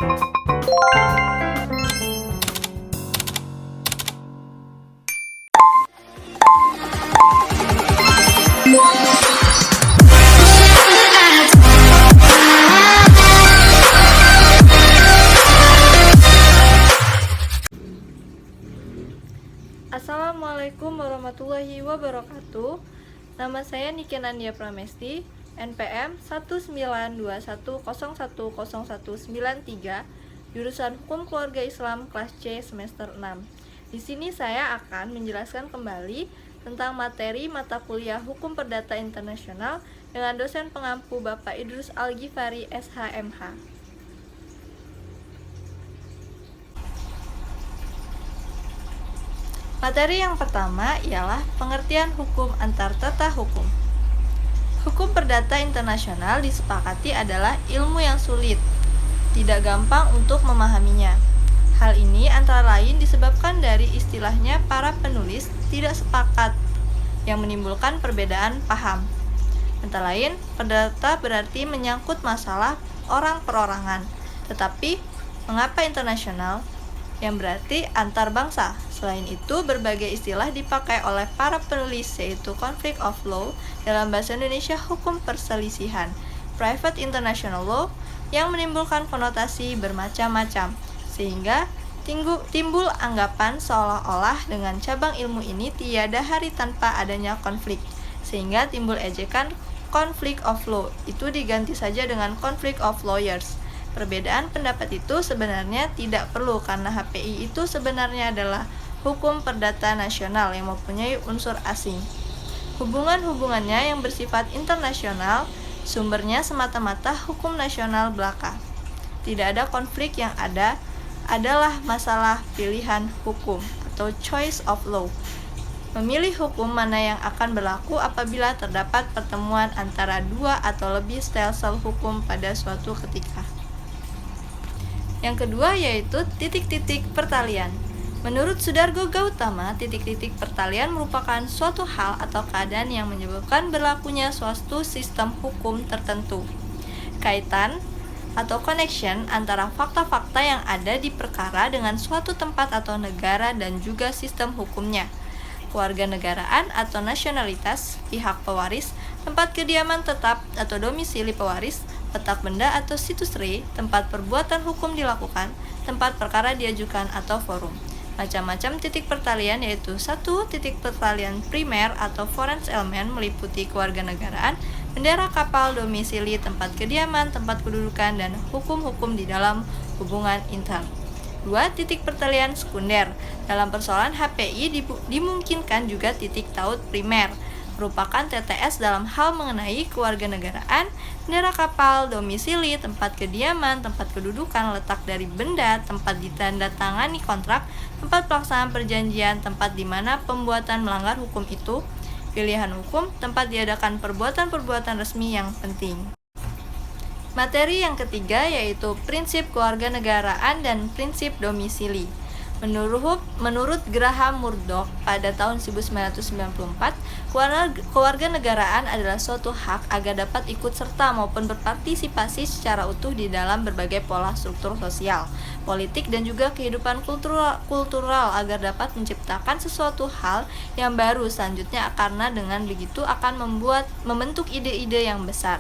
Assalamualaikum warahmatullahi wabarakatuh. Nama saya Nike Nandia Pramesti, NPM 19210100193, jurusan Hukum Keluarga Islam kelas C semester 6. Di sini saya akan menjelaskan kembali tentang materi mata kuliah Hukum Perdata Internasional dengan dosen pengampu Bapak Idrus Al-Ghifari SHMH. Materi yang pertama ialah pengertian hukum antar tata hukum. Hukum perdata internasional disepakati adalah ilmu yang sulit, tidak gampang untuk memahaminya. Hal ini antara lain disebabkan dari istilahnya para penulis tidak sepakat yang menimbulkan perbedaan paham. Antara lain, perdata berarti menyangkut masalah orang perorangan, tetapi mengapa internasional? Yang berarti antar bangsa. Selain itu, berbagai istilah dipakai oleh para penulis, yaitu conflict of law, dalam bahasa Indonesia hukum perselisihan, private international law, yang menimbulkan konotasi bermacam-macam, sehingga timbul anggapan seolah-olah dengan cabang ilmu ini tiada hari tanpa adanya konflik, sehingga timbul ejekan conflict of law, itu diganti saja dengan conflict of lawyers. Perbedaan pendapat itu sebenarnya tidak perlu karena HPI itu sebenarnya adalah hukum perdata nasional yang mempunyai unsur asing. Hubungan-hubungannya yang bersifat internasional, sumbernya semata-mata hukum nasional belaka. Tidak ada konflik, yang ada adalah masalah pilihan hukum atau choice of law. Memilih hukum mana yang akan berlaku apabila terdapat pertemuan antara dua atau lebih stelsel hukum pada suatu ketika. Yang kedua yaitu titik-titik pertalian. Menurut Sudargo Gautama, titik-titik pertalian merupakan suatu hal atau keadaan yang menyebabkan berlakunya suatu sistem hukum tertentu. Kaitan atau connection antara fakta-fakta yang ada di perkara dengan suatu tempat atau negara dan juga sistem hukumnya. Kewarganegaraan atau nasionalitas, pihak pewaris, tempat kediaman tetap atau domisili pewaris, letak benda atau situs re, tempat perbuatan hukum dilakukan, tempat perkara diajukan atau forum. Macam-macam titik pertalian yaitu 1. Titik pertalian primer atau foreign element meliputi kewarganegaraan, bendera kapal, domisili, tempat kediaman, tempat kedudukan, dan hukum-hukum di dalam hubungan inter. 2. Titik pertalian sekunder. Dalam persoalan HPI dimungkinkan juga titik taut primer, merupakan TTS dalam hal mengenai kewarganegaraan, bendera kapal, domisili, tempat kediaman, tempat kedudukan, letak dari benda, tempat ditandatangani kontrak, tempat pelaksanaan perjanjian, tempat di mana pembuatan melanggar hukum itu, pilihan hukum, tempat diadakan perbuatan-perbuatan resmi yang penting. Materi yang ketiga yaitu prinsip kewarganegaraan dan prinsip domisili. Menurut Graham Murdoch pada tahun 1994, kewarganegaraan adalah suatu hak agar dapat ikut serta maupun berpartisipasi secara utuh di dalam berbagai pola struktur sosial, politik, dan juga kehidupan kultural agar dapat menciptakan sesuatu hal yang baru selanjutnya, karena dengan begitu akan membentuk ide-ide yang besar.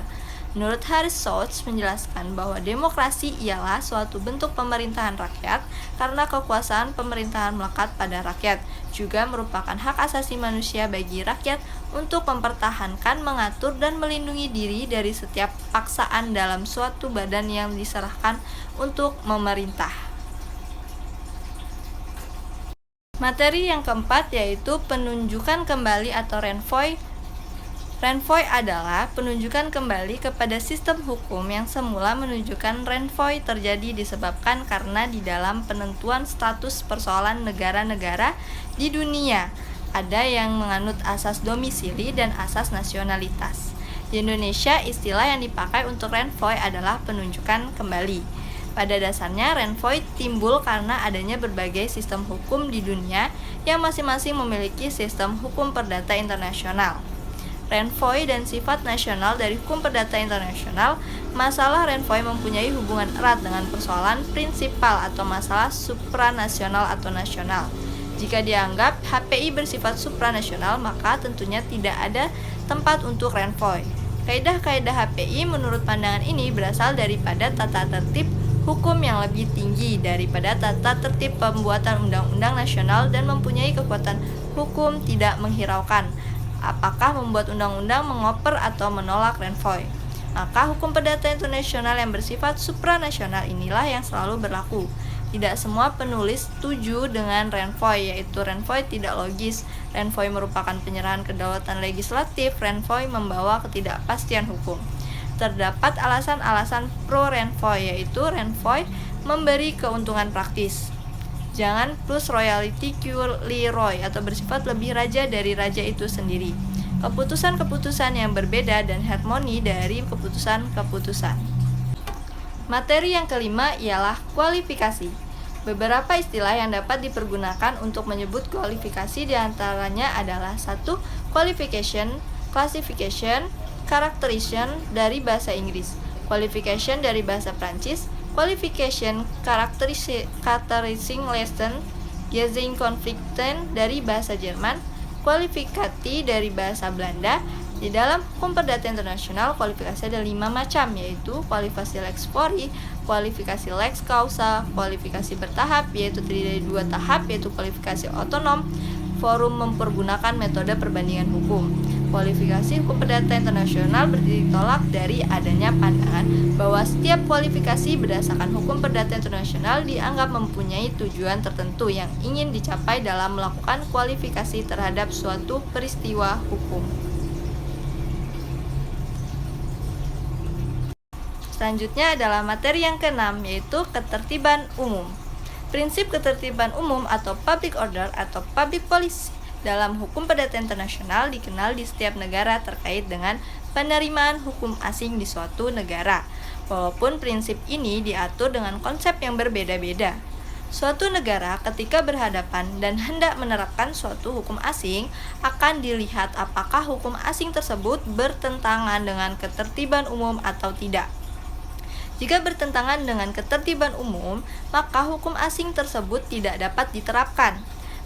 Menurut Harris Schultz menjelaskan bahwa demokrasi ialah suatu bentuk pemerintahan rakyat karena kekuasaan pemerintahan melekat pada rakyat, juga merupakan hak asasi manusia bagi rakyat untuk mempertahankan, mengatur, dan melindungi diri dari setiap paksaan dalam suatu badan yang diserahkan untuk memerintah. Materi yang keempat yaitu penunjukan kembali atau renvoi. Renvoi adalah penunjukan kembali kepada sistem hukum yang semula menunjukkan renvoi terjadi disebabkan karena di dalam penentuan status persoalan negara-negara di dunia ada yang menganut asas domisili dan asas nasionalitas. Di Indonesia, istilah yang dipakai untuk renvoi adalah penunjukan kembali. Pada dasarnya, renvoi timbul karena adanya berbagai sistem hukum di dunia yang masing-masing memiliki sistem hukum perdata internasional. renvoi dan sifat nasional dari hukum perdata internasional, masalah renvoi mempunyai hubungan erat dengan persoalan prinsipal atau masalah supranasional atau nasional. Jika dianggap HPI bersifat supranasional, maka tentunya tidak ada tempat untuk renvoi. Kaidah-kaidah HPI menurut pandangan ini berasal daripada tata tertib hukum yang lebih tinggi daripada tata tertib pembuatan undang-undang nasional dan mempunyai kekuatan hukum tidak menghiraukan apakah membuat undang-undang mengoper atau menolak renvoi. Maka hukum perdata internasional yang bersifat supranasional inilah yang selalu berlaku. Tidak semua penulis setuju dengan renvoi, yaitu renvoi tidak logis, renvoi merupakan penyerahan kedaulatan legislatif, renvoi membawa ketidakpastian hukum. Terdapat alasan-alasan pro renvoi, yaitu renvoi memberi keuntungan praktis. Jangan plus royalty curi roy atau bersifat lebih raja dari raja itu sendiri. Keputusan-keputusan yang berbeda dan harmoni dari keputusan-keputusan. Materi yang kelima ialah kualifikasi. Beberapa istilah yang dapat dipergunakan untuk menyebut kualifikasi diantaranya adalah 1. Qualification, classification, characterization dari bahasa Inggris, qualification dari bahasa Prancis, qualification characterizing lesson, Gesing Konflikten dari bahasa Jerman, kualifikasi dari bahasa Belanda. Di dalam hukum perdata internasional, kualifikasi ada 5 macam, yaitu kualifikasi lex fori, kualifikasi lex causa, kualifikasi bertahap, yaitu terdiri dari 2 tahap, yaitu kualifikasi otonom, forum mempergunakan metode perbandingan hukum. Kualifikasi hukum perdata internasional ditolak dari adanya pandangan bahwa setiap kualifikasi berdasarkan hukum perdata internasional dianggap mempunyai tujuan tertentu yang ingin dicapai dalam melakukan kualifikasi terhadap suatu peristiwa hukum. Selanjutnya adalah materi yang keenam, yaitu ketertiban umum. Prinsip ketertiban umum atau public order atau public policy dalam hukum perdata internasional dikenal di setiap negara terkait dengan penerimaan hukum asing di suatu negara. Walaupun prinsip ini diatur dengan konsep yang berbeda-beda. Suatu negara ketika berhadapan dan hendak menerapkan suatu hukum asing akan dilihat apakah hukum asing tersebut bertentangan dengan ketertiban umum atau tidak. Jika bertentangan dengan ketertiban umum, maka hukum asing tersebut tidak dapat diterapkan.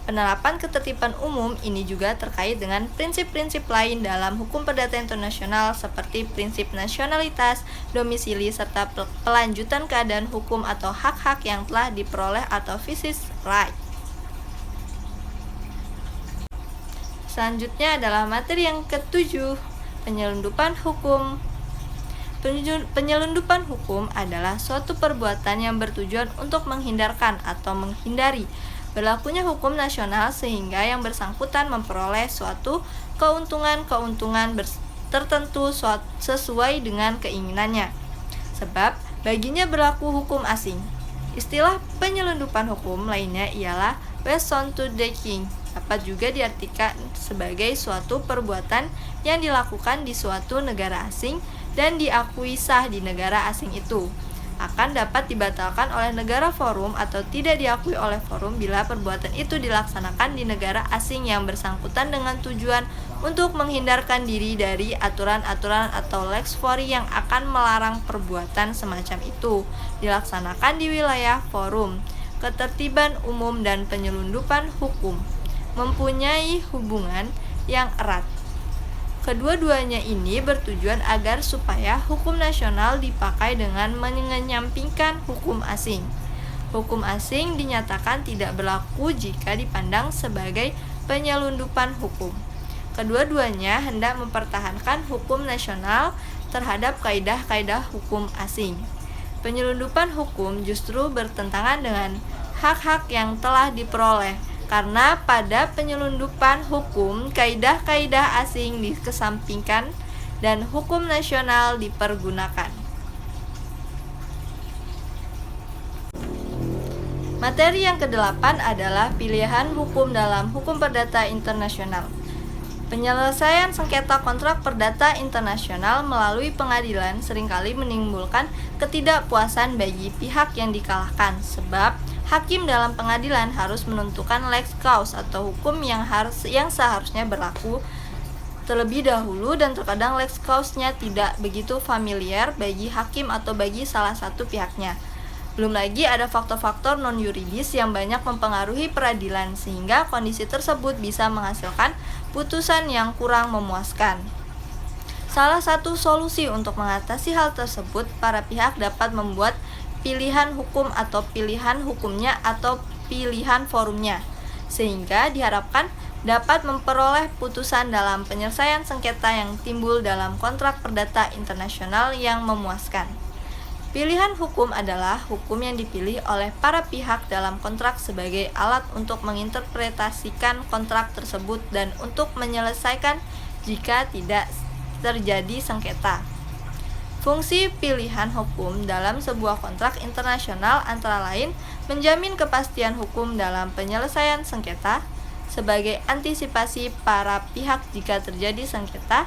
Penerapan ketertiban umum ini juga terkait dengan prinsip-prinsip lain dalam hukum perdata internasional seperti prinsip nasionalitas, domisili, serta pelanjutan keadaan hukum atau hak-hak yang telah diperoleh atau physis right. Selanjutnya adalah materi yang ketujuh, penyelundupan hukum. Penyelundupan hukum adalah suatu perbuatan yang bertujuan untuk menghindarkan atau menghindari berlakunya hukum nasional sehingga yang bersangkutan memperoleh suatu keuntungan tertentu sesuai dengan keinginannya. Sebab baginya berlaku hukum asing. Istilah penyelundupan hukum lainnya ialah Weston to the King. Dapat juga diartikan sebagai suatu perbuatan yang dilakukan di suatu negara asing dan diakui sah di negara asing itu. Akan dapat dibatalkan oleh negara forum atau tidak diakui oleh forum bila perbuatan itu dilaksanakan di negara asing yang bersangkutan dengan tujuan untuk menghindarkan diri dari aturan-aturan atau lex fori yang akan melarang perbuatan semacam itu dilaksanakan di wilayah forum. Ketertiban umum dan penyelundupan hukum mempunyai hubungan yang erat. Kedua-duanya ini bertujuan agar supaya hukum nasional dipakai dengan menyampingkan hukum asing. Hukum asing dinyatakan tidak berlaku jika dipandang sebagai penyelundupan hukum. Kedua-duanya hendak mempertahankan hukum nasional terhadap kaidah-kaidah hukum asing. Penyelundupan hukum justru bertentangan dengan hak-hak yang telah diperoleh. Karena pada penyelundupan hukum, kaidah-kaidah asing dikesampingkan dan hukum nasional dipergunakan. Materi yang kedelapan adalah pilihan hukum dalam hukum perdata internasional. Penyelesaian sengketa kontrak perdata internasional melalui pengadilan seringkali menimbulkan ketidakpuasan bagi pihak yang dikalahkan, sebab hakim dalam pengadilan harus menentukan lex causa atau hukum yang seharusnya berlaku terlebih dahulu dan terkadang lex clause-nya tidak begitu familiar bagi hakim atau bagi salah satu pihaknya. Belum lagi ada faktor-faktor non-yuridis yang banyak mempengaruhi peradilan sehingga kondisi tersebut bisa menghasilkan putusan yang kurang memuaskan. Salah satu solusi untuk mengatasi hal tersebut, para pihak dapat membuat pilihan hukum atau pilihan hukumnya atau pilihan forumnya, sehingga diharapkan dapat memperoleh putusan dalam penyelesaian sengketa yang timbul dalam kontrak perdata internasional yang memuaskan. Pilihan hukum adalah hukum yang dipilih oleh para pihak dalam kontrak sebagai alat untuk menginterpretasikan kontrak tersebut dan untuk menyelesaikan jika tidak terjadi sengketa. Fungsi pilihan hukum dalam sebuah kontrak internasional antara lain menjamin kepastian hukum dalam penyelesaian sengketa, sebagai antisipasi para pihak jika terjadi sengketa,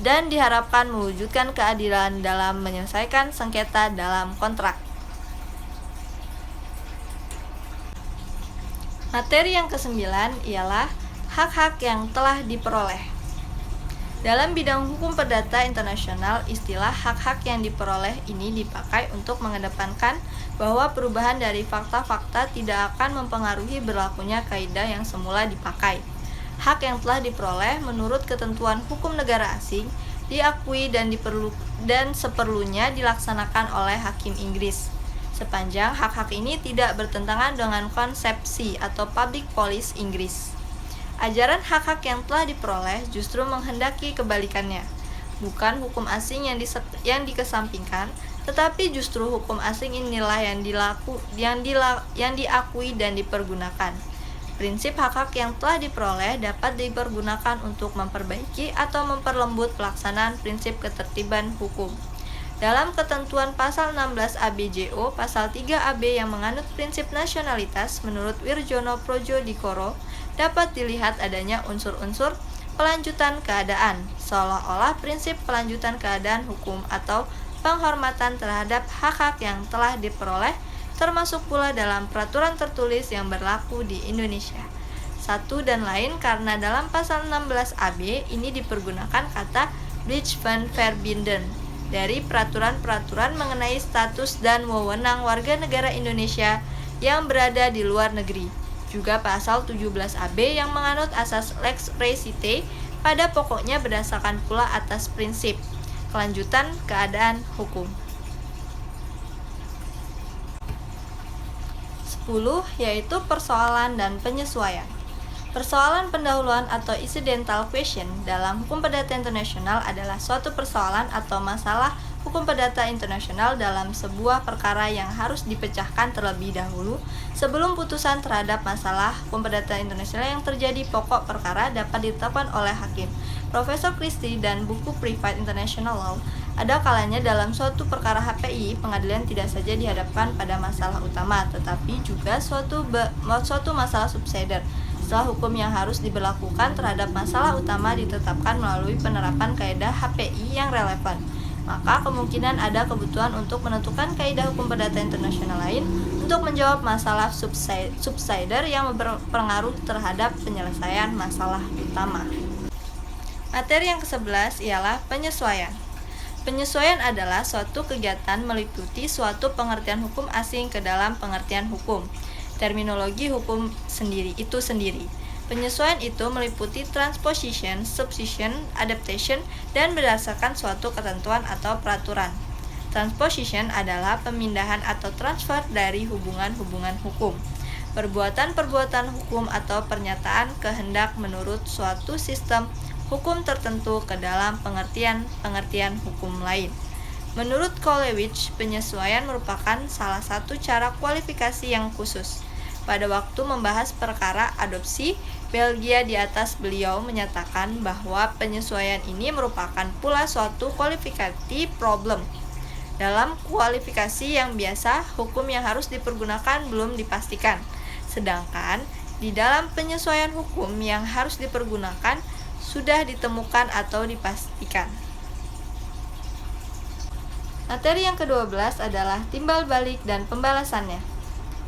dan diharapkan mewujudkan keadilan dalam menyelesaikan sengketa dalam kontrak. Materi yang ke-9 ialah hak-hak yang telah diperoleh. Dalam bidang hukum perdata internasional, istilah hak-hak yang diperoleh ini dipakai untuk mengedepankan bahwa perubahan dari fakta-fakta tidak akan mempengaruhi berlakunya kaidah yang semula dipakai. Hak yang telah diperoleh menurut ketentuan hukum negara asing diakui dan seperlunya dilaksanakan oleh hakim Inggris. Sepanjang hak-hak ini tidak bertentangan dengan konsepsi atau public policy Inggris. Ajaran hak-hak yang telah diperoleh justru menghendaki kebalikannya. Bukan hukum asing yang dikesampingkan, tetapi justru hukum asing inilah yang diakui dan dipergunakan. Prinsip hak-hak yang telah diperoleh dapat dipergunakan untuk memperbaiki atau memperlembut pelaksanaan prinsip ketertiban hukum. Dalam ketentuan pasal 16 ABJO, pasal 3 AB yang menganut prinsip nasionalitas menurut Wirjono Prodjodikoro, dapat dilihat adanya unsur-unsur pelanjutan keadaan, seolah-olah prinsip pelanjutan keadaan hukum atau penghormatan terhadap hak-hak yang telah diperoleh, termasuk pula dalam peraturan tertulis yang berlaku di Indonesia. Satu dan lain karena dalam pasal 16 AB ini dipergunakan kata Recht van Verbinden dari peraturan-peraturan mengenai status dan wewenang warga negara Indonesia yang berada di luar negeri. Juga pasal 17 AB yang menganut asas lex recite pada pokoknya berdasarkan pula atas prinsip kelanjutan keadaan hukum. 10 yaitu persoalan dan penyesuaian. Persoalan pendahuluan atau incidental question dalam hukum perdata internasional adalah suatu persoalan atau masalah hukum perdata internasional dalam sebuah perkara yang harus dipecahkan terlebih dahulu sebelum putusan terhadap masalah hukum perdata internasional yang terjadi. Pokok perkara dapat ditetapkan oleh hakim. Profesor Christie dan buku Private International Law, ada kalanya dalam suatu perkara HPI, pengadilan tidak saja dihadapkan pada masalah utama, tetapi juga suatu masalah subsidiar. Setelah hukum yang harus diberlakukan terhadap masalah utama ditetapkan melalui penerapan kaidah HPI yang relevan, maka kemungkinan ada kebutuhan untuk menentukan kaidah hukum perdata internasional lain untuk menjawab masalah subsidiar yang berpengaruh terhadap penyelesaian masalah utama. Materi yang ke-11 ialah penyesuaian. Penyesuaian adalah suatu kegiatan meliputi suatu pengertian hukum asing ke dalam pengertian hukum. Terminologi hukum itu sendiri. Penyesuaian itu meliputi transposition, substitution, adaptation, dan berdasarkan suatu ketentuan atau peraturan. Transposition adalah pemindahan atau transfer dari hubungan-hubungan hukum. Perbuatan-perbuatan hukum atau pernyataan kehendak menurut suatu sistem hukum tertentu ke dalam pengertian hukum lain. Menurut Kolewitz, penyesuaian merupakan salah satu cara kualifikasi yang khusus. Pada waktu membahas perkara adopsi, Belgia di atas beliau menyatakan bahwa penyesuaian ini merupakan pula suatu kualifikasi problem. Dalam kualifikasi yang biasa, hukum yang harus dipergunakan belum dipastikan. Sedangkan di dalam penyesuaian hukum yang harus dipergunakan sudah ditemukan atau dipastikan. Materi yang ke-12 adalah timbal balik dan pembalasannya.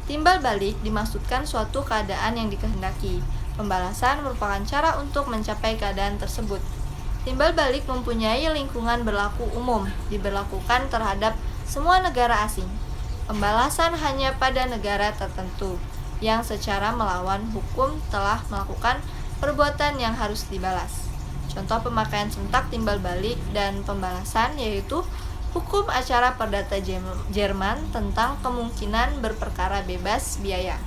Timbal balik dimaksudkan suatu keadaan yang dikehendaki. Pembalasan merupakan cara untuk mencapai keadaan tersebut. Timbal balik mempunyai lingkungan berlaku umum, diberlakukan terhadap semua negara asing. Pembalasan hanya pada negara tertentu yang secara melawan hukum telah melakukan perbuatan yang harus dibalas. Contoh pemakaian serentak timbal balik dan pembalasan yaitu hukum acara perdata Jerman tentang kemungkinan berperkara bebas biaya.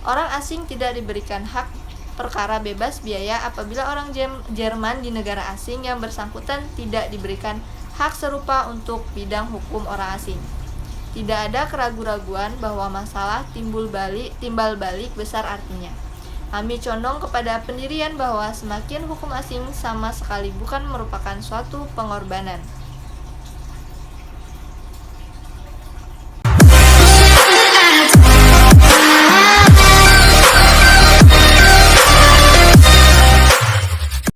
Orang asing tidak diberikan hak perkara bebas biaya apabila orang Jerman di negara asing yang bersangkutan tidak diberikan hak serupa untuk bidang hukum orang asing. Tidak ada keraguan-raguan bahwa masalah timbal balik besar artinya. Kami condong kepada pendirian bahwa semakin hukum asing sama sekali bukan merupakan suatu pengorbanan.